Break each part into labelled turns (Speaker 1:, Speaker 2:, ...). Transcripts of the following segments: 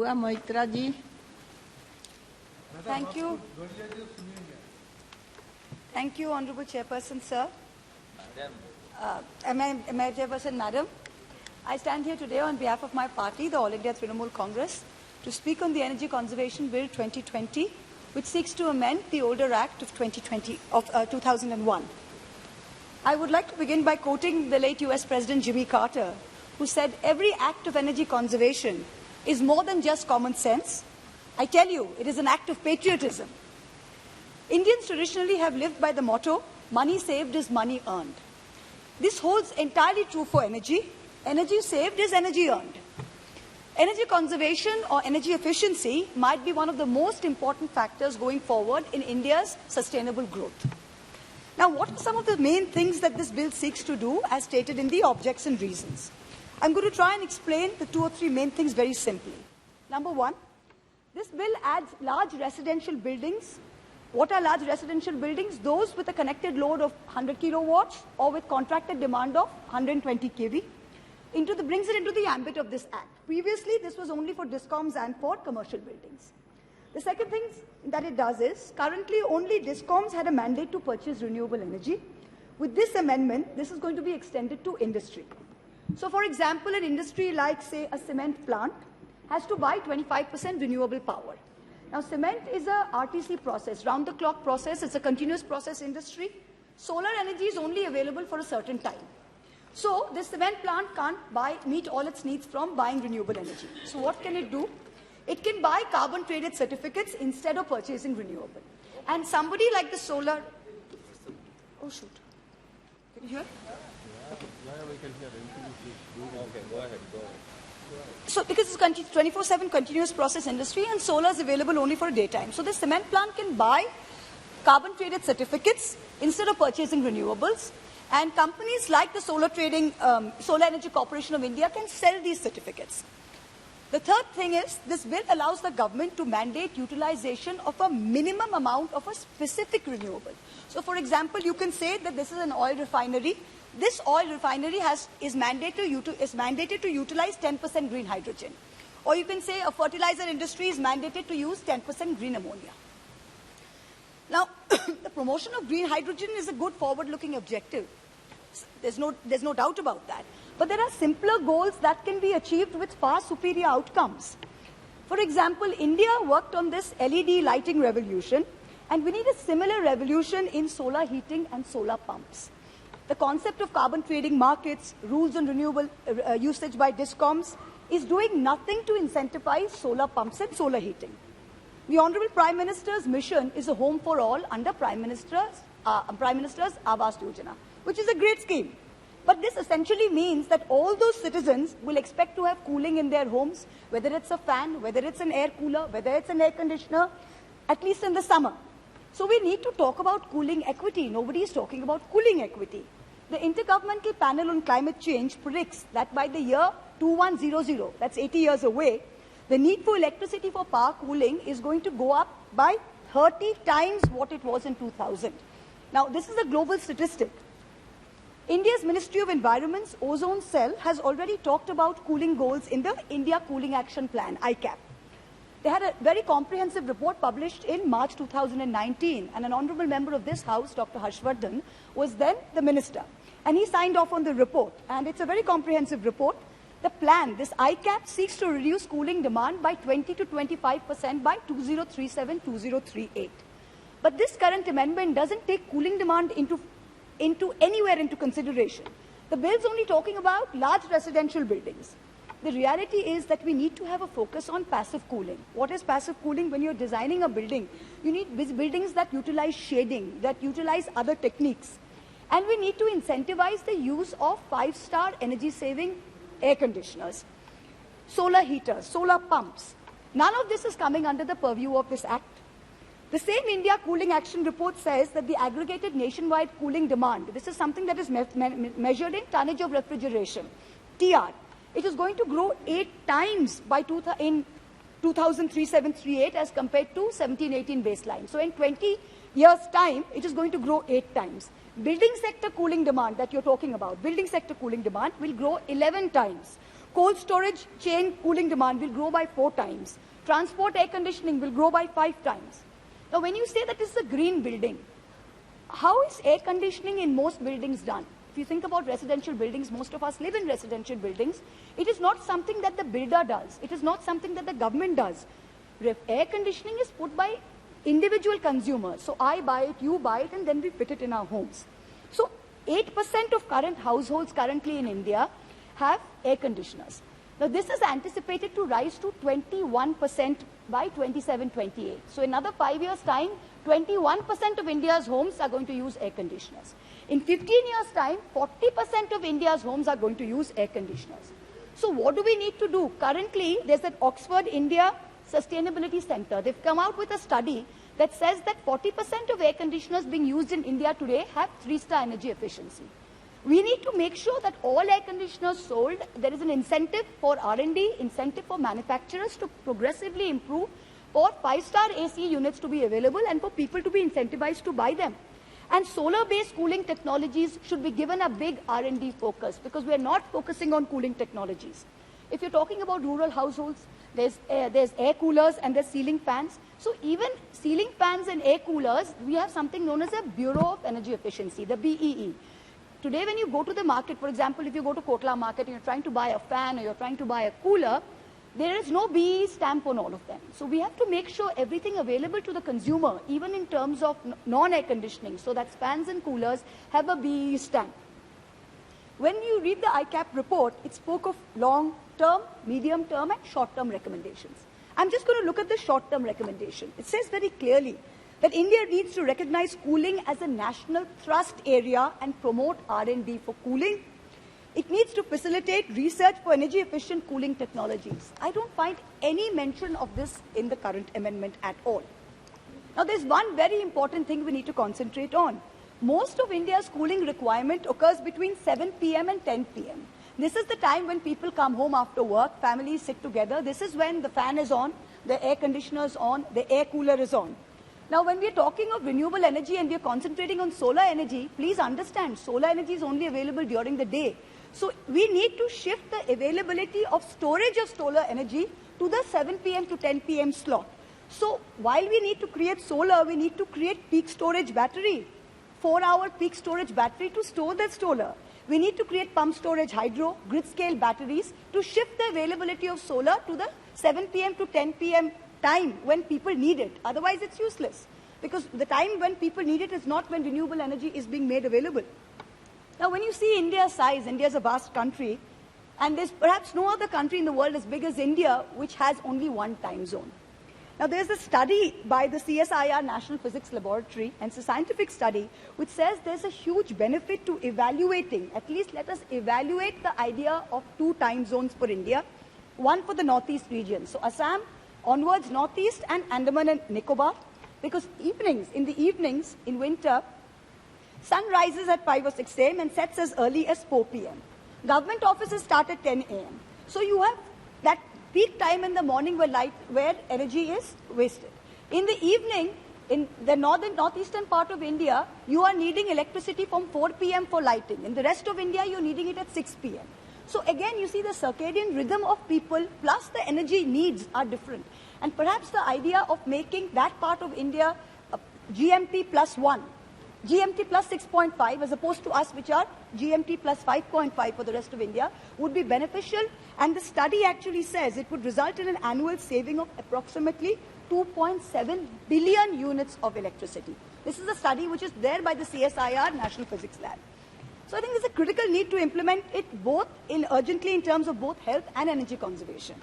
Speaker 1: हुआ मोहित्रा जी।
Speaker 2: Thank you. Thank you, Honorable Chairperson, sir. Chairperson, Madam. I stand here today on behalf of my party, the All India Trinamool Congress, to speak on the Energy Conservation Bill 2020, which seeks to amend the older Act of 2001. I would like to begin by quoting the late US President Jimmy Carter, who said, "Every act of energy conservation is more than just common sense. I tell you, it is an act of patriotism." Indians traditionally have lived by the motto, "Money saved is money earned." This holds entirely true for energy. Energy saved is energy earned. Energy conservation or energy efficiency might be one of the most important factors going forward in India's sustainable growth. Now, what are some of the main things that this bill seeks to do, as stated in the objects and reasons? I'm going to try and explain the 2 or 3 main things very simply. Number one, this bill adds large residential buildings. What are large residential buildings? Those with a connected load of 100 kilowatts or with contracted demand of 120 kV. Brings it into the ambit of this Act. Previously, this was only for DISCOMs and for commercial buildings. The second thing that it does is, currently only DISCOMs had a mandate to purchase renewable energy. With this amendment, this is going to be extended to industry. So, for example, an industry like, say, a cement plant has to buy 25% renewable power. Now, cement is a RTC process, round-the-clock process. It's a continuous process industry. Solar energy is only available for a certain time. So, this cement plant can't meet all its needs from buying renewable energy. So, what can it do? It can buy carbon-traded certificates instead of purchasing renewable. And somebody like the solar... Oh, shoot. Can you hear?
Speaker 3: Yeah, we can hear. Okay, go ahead.
Speaker 2: So, because it's 24/7 continuous process industry and solar is available only for daytime. So, the cement plant can buy carbon-traded certificates instead of purchasing renewables. And companies like the Solar Energy Corporation of India can sell these certificates. The third thing is, this bill allows the government to mandate utilization of a minimum amount of a specific renewable. So, for example, you can say that this is an oil refinery. This oil refinery is mandated to utilize 10% green hydrogen. Or you can say a fertilizer industry is mandated to use 10% green ammonia. Now, the promotion of green hydrogen is a good forward-looking objective. There's no doubt about that. But there are simpler goals that can be achieved with far superior outcomes. For example, India worked on this LED lighting revolution, and we need a similar revolution in solar heating and solar pumps. The concept of carbon trading markets, rules on renewable usage by DISCOMs is doing nothing to incentivize solar pumps and solar heating. The Honorable Prime Minister's mission is a home for all under Prime Minister's Awas Yojana, which is a great scheme. But this essentially means that all those citizens will expect to have cooling in their homes, whether it's a fan, whether it's an air cooler, whether it's an air conditioner, at least in the summer. So we need to talk about cooling equity. Nobody is talking about cooling equity. The Intergovernmental Panel on Climate Change predicts that by the year 2100, that's 80 years away, the need for electricity for power cooling is going to go up by 30 times what it was in 2000. Now, this is a global statistic. India's Ministry of Environment's ozone cell has already talked about cooling goals in the India Cooling Action Plan, ICAP. They had a very comprehensive report published in March 2019, and an honorable member of this House, Dr. Harshvardhan, was then the minister. And he signed off on the report, and it's a very comprehensive report. The plan, this ICAP, seeks to reduce cooling demand by 20 to 25% by 2037-2038. But this current amendment doesn't take cooling demand into consideration. The bill's only talking about large residential buildings. The reality is that we need to have a focus on passive cooling. What is passive cooling? When you're designing a building, you need buildings that utilize shading, that utilize other techniques. And we need to incentivize the use of 5-star energy-saving air conditioners, solar heaters, solar pumps. None of this is coming under the purview of this Act. The same India Cooling Action Report says that the aggregated nationwide cooling demand, this is something that is measured in tonnage of refrigeration, TR, it is going to grow 8 times by 2037-38 as compared to 17-18 baseline. So in 20 years' time, it is going to grow 8 times. Building sector cooling demand that you're talking about, building sector cooling demand will grow 11 times. Cold storage chain cooling demand will grow by 4 times. Transport air conditioning will grow by 5 times. Now, when you say that this is a green building, how is air conditioning in most buildings done? If you think about residential buildings, most of us live in residential buildings. It is not something that the builder does. It is not something that the government does. Air conditioning is put by individual consumers. So I buy it, you buy it, and then we fit it in our homes. So 8% of current households currently in India have air conditioners. Now this is anticipated to rise to 21% by 27-28. So in another 5 years' time, 21% of India's homes are going to use air conditioners. In 15 years' time, 40% of India's homes are going to use air conditioners. So what do we need to do? Currently, there's an Oxford India Sustainability Center. They've come out with a study that says that 40% of air conditioners being used in India today have 3-star energy efficiency. We need to make sure that all air conditioners sold, there is an incentive for R&D, incentive for manufacturers to progressively improve, for 5-star AC units to be available and for people to be incentivized to buy them. And solar-based cooling technologies should be given a big R&D focus because we are not focusing on cooling technologies. If you're talking about rural households, there's air coolers and there's ceiling fans. So even ceiling fans and air coolers, we have something known as a Bureau of Energy Efficiency, the BEE. Today, when you go to the market, for example, if you go to Kotla market and you're trying to buy a fan or you're trying to buy a cooler, there is no BEE stamp on all of them. So we have to make sure everything available to the consumer, even in terms of non-air conditioning, so that fans and coolers have a BEE stamp. When you read the ICAP report, it spoke of long-term, medium-term, and short-term recommendations. I'm just going to look at the short-term recommendation. It says very clearly that India needs to recognize cooling as a national thrust area and promote R&D for cooling. It needs to facilitate research for energy-efficient cooling technologies. I don't find any mention of this in the current amendment at all. Now, there's one very important thing we need to concentrate on. Most of India's cooling requirement occurs between 7 p.m. and 10 p.m. This is the time when people come home after work, families sit together. This is when the fan is on, the air conditioner is on, the air cooler is on. Now, when we're talking of renewable energy and we're concentrating on solar energy, please understand, solar energy is only available during the day. So we need to shift the availability of storage of solar energy to the 7 p.m. to 10 p.m. slot. So while we need to create solar, we need to create peak storage battery, 4-hour peak storage battery to store that solar. We need to create pump storage hydro, grid scale batteries to shift the availability of solar to the 7 p.m. to 10 p.m. time when people need it. Otherwise, it's useless because the time when people need it is not when renewable energy is being made available. Now, when you see India's size, India is a vast country, and there's perhaps no other country in the world as big as India which has only one time zone. Now, there's a study by the CSIR National Physics Laboratory, and it's a scientific study, which says there's a huge benefit to evaluating, at least let us evaluate the idea of 2 time zones for India, one for the Northeast region. So Assam, onwards Northeast, and Andaman and Nicobar, because in the evenings in winter, sun rises at 5 or 6 a.m. and sets as early as 4 p.m. Government offices start at 10 a.m. So you have that peak time in the morning where energy is wasted. In the evening, in the northeastern part of India, you are needing electricity from 4 p.m. for lighting. In the rest of India, you're needing it at 6 p.m. So again, you see the circadian rhythm of people plus the energy needs are different. And perhaps the idea of making that part of India GMT plus 1, GMT plus 6.5 as opposed to us which are GMT plus 5.5 for the rest of India would be beneficial, and the study actually says it would result in an annual saving of approximately 2.7 billion units of electricity. This is a study which is there by the CSIR National Physics Lab. So I think there's a critical need to implement it both urgently in terms of both health and energy conservation.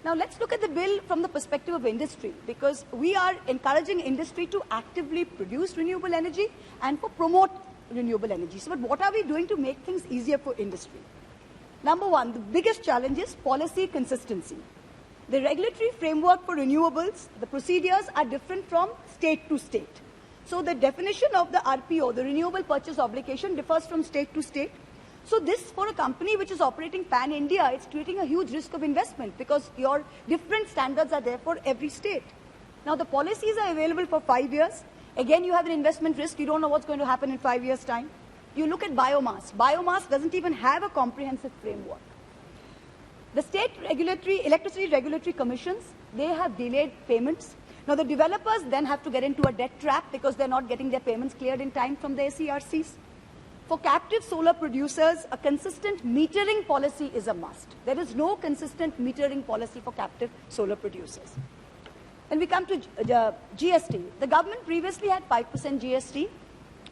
Speaker 2: Now, let's look at the bill from the perspective of industry, because we are encouraging industry to actively produce renewable energy and to promote renewable energy. So, but what are we doing to make things easier for industry? Number one, the biggest challenge is policy consistency. The regulatory framework for renewables, the procedures are different from state to state. So, the definition of the RPO, the Renewable Purchase Obligation, differs from state to state. So this, for a company which is operating pan-India, it's creating a huge risk of investment because your different standards are there for every state. Now, the policies are available for 5 years. Again, you have an investment risk. You don't know what's going to happen in 5 years' time. You look at biomass. Biomass doesn't even have a comprehensive framework. The state electricity regulatory commissions, they have delayed payments. Now the developers then have to get into a debt trap because they're not getting their payments cleared in time from the SERCs. For captive solar producers, a consistent metering policy is a must. There is no consistent metering policy for captive solar producers. When we come to GST, the government previously had 5% GST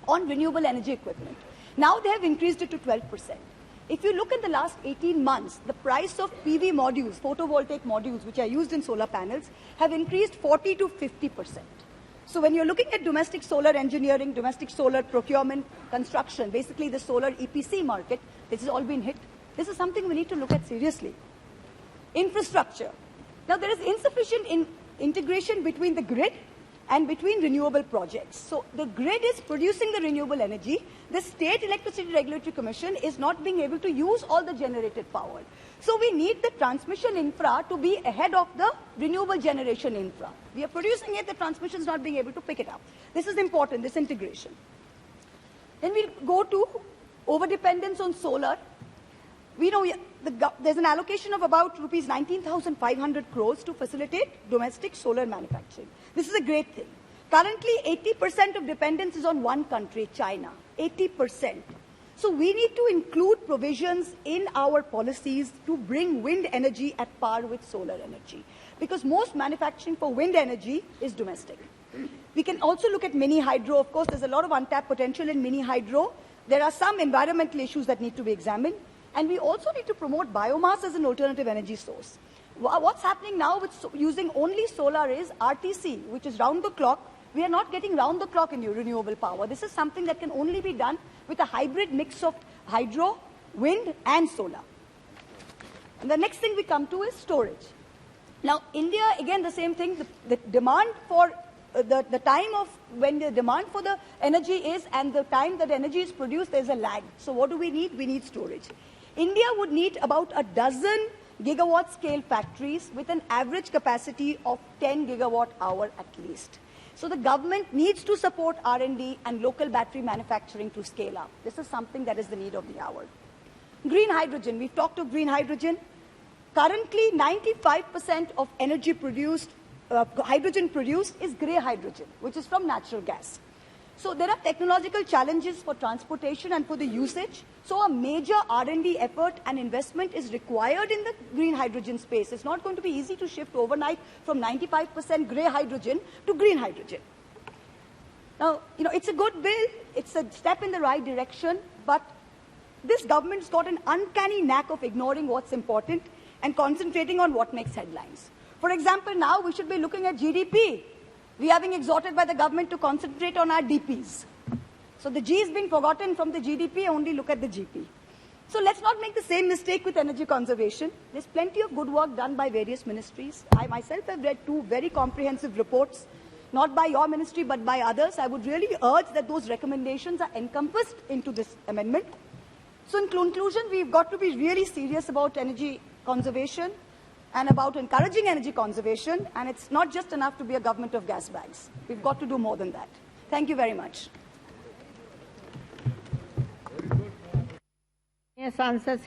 Speaker 2: on renewable energy equipment. Now they have increased it to 12%. If you look at the last 18 months, the price of PV modules, photovoltaic modules, which are used in solar panels, have increased 40 to 50%. So when you're looking at domestic solar engineering, domestic solar procurement, construction, basically the solar EPC market, this has all been hit. This is something we need to look at seriously. Infrastructure. Now there is insufficient integration between the grid and between renewable projects. So the grid is producing the renewable energy. The State Electricity Regulatory Commission is not being able to use all the generated power. So we need the transmission infra to be ahead of the renewable generation infra. We are producing it, the transmission is not being able to pick it up. This is important, this integration. Then we'll go to overdependence on solar. We know there's an allocation of about rupees 19,500 crores to facilitate domestic solar manufacturing. This is a great thing. Currently, 80% of dependence is on one country, China. 80%. So we need to include provisions in our policies to bring wind energy at par with solar energy. Because most manufacturing for wind energy is domestic. We can also look at mini hydro. Of course, there's a lot of untapped potential in mini hydro. There are some environmental issues that need to be examined. And we also need to promote biomass as an alternative energy source. What's happening now with using only solar is RTC, which is round the clock. We are not getting round the clock in renewable power. This is something that can only be done with a hybrid mix of hydro, wind, and solar. And the next thing we come to is storage. Now, India, again, the same thing. The demand for the time of when the demand for the energy is and the time that energy is produced, there's a lag. So what do we need? We need storage. India would need about a dozen gigawatt scale factories with an average capacity of 10 gigawatt hour at least. So the government needs to support R&D and local battery manufacturing to scale up. This is something that is the need of the hour. Green hydrogen. We've talked of green hydrogen. Currently, 95% of energy produced, hydrogen produced is grey hydrogen, which is from natural gas. So there are technological challenges for transportation and for the usage. So a major R&D effort and investment is required in the green hydrogen space. It's not going to be easy to shift overnight from 95% grey hydrogen to green hydrogen. Now, it's a good bill. It's a step in the right direction. But this government's got an uncanny knack of ignoring what's important and concentrating on what makes headlines. For example, now we should be looking at GDP. We are being exhorted by the government to concentrate on our DPs. So the G is being forgotten from the GDP, only look at the GP. So let's not make the same mistake with energy conservation. There's plenty of good work done by various ministries. I myself have read 2 very comprehensive reports, not by your ministry but by others. I would really urge that those recommendations are encompassed into this amendment. So in conclusion, we've got to be really serious about energy conservation and about encouraging energy conservation, and it's not just enough to be a government of gas bags. We've got to do more than that. Thank you very much.
Speaker 1: Yes, answers.